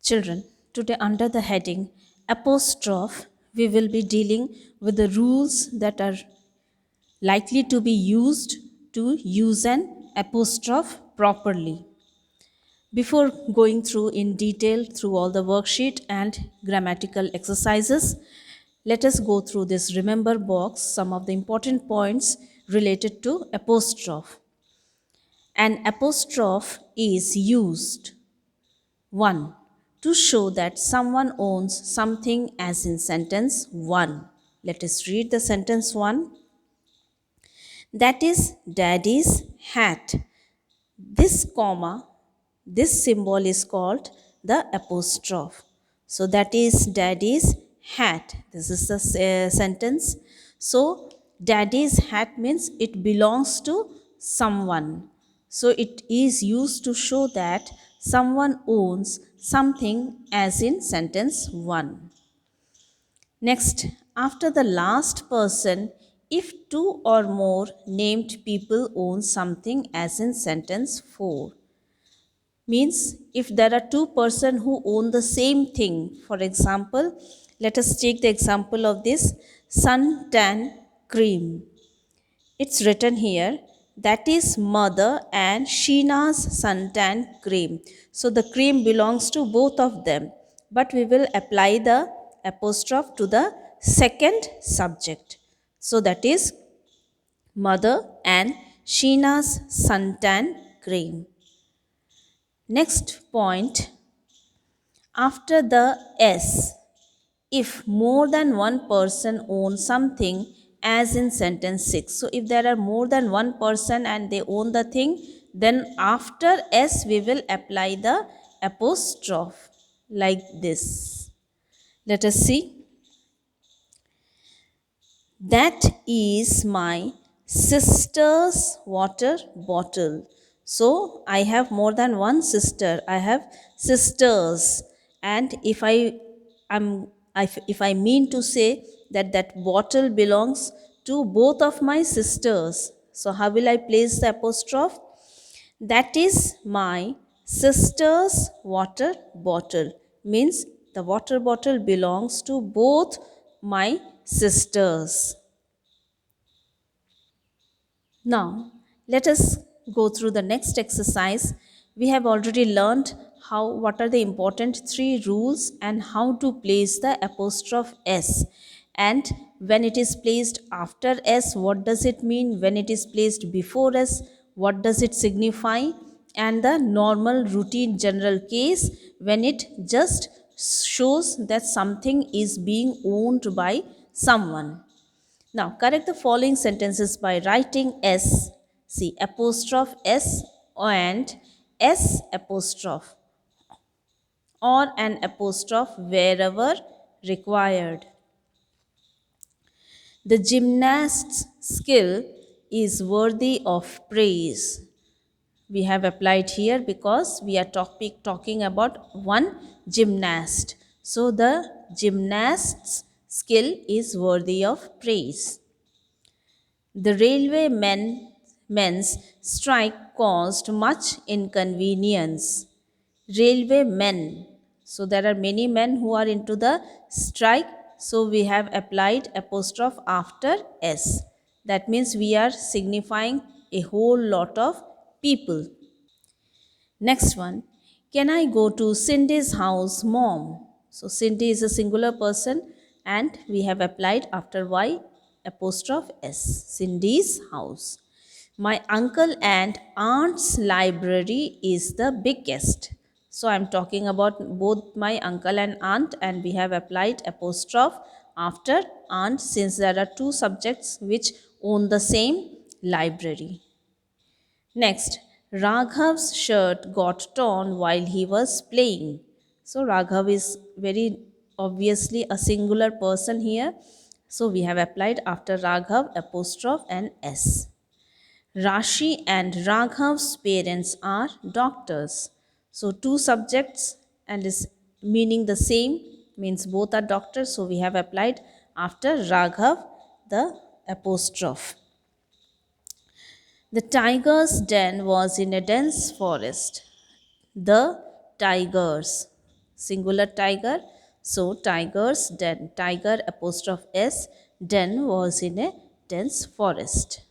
Children, today under the heading apostrophe, we will be dealing with the rules that are likely to be used to use an apostrophe properly. Before going through in detail through all the worksheet and grammatical exercises, let us go through this remember box, some of the important points related to apostrophe. An apostrophe is used 1. To show that someone owns something, as in sentence 1. Let us read the sentence 1. That is daddy's hat. This comma, this symbol is called the apostrophe. So that is daddy's hat. This is the sentence. So daddy's hat means it belongs to someone. So it is used to show that someone owns something, as in sentence 1. Next, after the last person, if two or more named people own something, as in sentence 4. Means if there are two persons who own the same thing. For example, let us take the example of this suntan cream. It's written here, that is mother and Sheena's suntan cream. So the cream belongs to both of them. But we will apply the apostrophe to the second subject. So that is mother and Sheena's suntan cream. Next point, after the S, if more than one person owns something, as in sentence 6. So if there are more than one person and they own the thing, then after S we will apply the apostrophe like this. Let us see. That is my sister's water bottle. So I have more than one sister. I have sisters. And if I mean to say that that bottle belongs to both of my sisters, so how will I place the apostrophe? That is my sister's water bottle. Means the water bottle belongs to both my sisters. Now, let us go through the next exercise. We have already learned what are the important three rules and how to place the apostrophe S. And when it is placed after S, what does it mean? When it is placed before S, what does it signify? And the normal routine general case when it just shows that something is being owned by someone. Now, correct the following sentences by writing S, see apostrophe S and S apostrophe, or an apostrophe wherever required. The gymnast's skill is worthy of praise. We have applied here because we are talking about one gymnast. So the gymnast's skill is worthy of praise. The men's strike caused much inconvenience. Railway men. So there are many men who are into the strike. So we have applied apostrophe after S. That means we are signifying a whole lot of people. Next one. Can I go to Cindy's house, mom? So Cindy is a singular person and we have applied after Y apostrophe S. Cindy's house. My uncle and aunt's library is the biggest. So I'm talking about both my uncle and aunt, and we have applied apostrophe after aunt since there are two subjects which own the same library. Next, Raghav's shirt got torn while he was playing. So Raghav is very obviously a singular person here. So we have applied after Raghav apostrophe and S. Rashi and Raghav's parents are doctors. So two subjects and is meaning the same, means both are doctors. So we have applied after Raghav the apostrophe. The tiger's den was in a dense forest. The tigers. singular tiger. So tiger's den, tiger apostrophe s, den was in a dense forest.